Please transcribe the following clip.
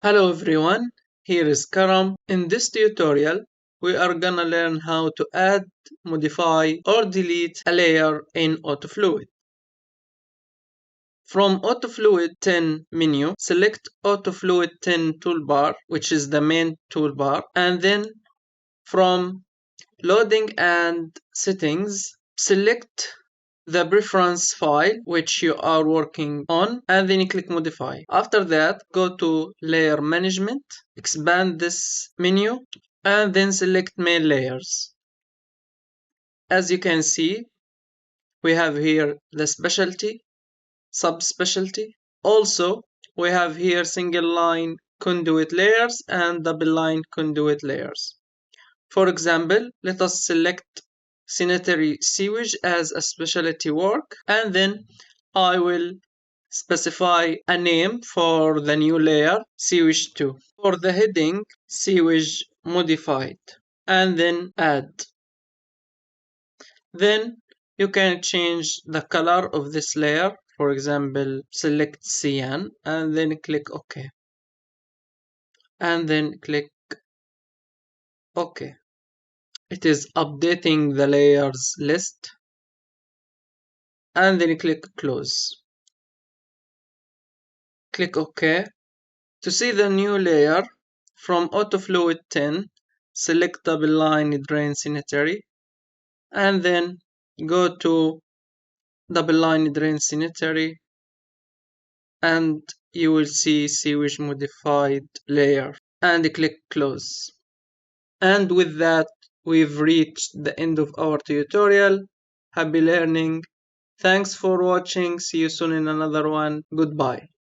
Hello everyone, here is Karam. In this tutorial, we are gonna learn how to add, modify or delete a layer in AUTOFLUID. From AUTOFLUID 10 menu, select AUTOFLUID 10 toolbar, which is the main toolbar, and then from loading and settings, select the preference file which you are working on and then you click modify. After that, go to layer management, expand this menu and then select main layers. As you can see, we have here the specialty, subspecialty. Also, we have here single line conduit layers and double line conduit layers. For example, let us select sanitary sewage as a specialty work, and then I will specify a name for the new layer, sewage 2. For the heading, sewage modified, and then add. Then you can change the color of this layer. For example, select cyan and then click OK. And then click OK. It is updating the layers list and then click close. Click OK. To see the new layer, from AUTOFLUID 10, select double line drain sanitary and then go to double line drain sanitary and you will see sewage modified layer and click close. And with that, we've reached the end of our tutorial. Happy learning. Thanks for watching. See you soon in another one. Goodbye.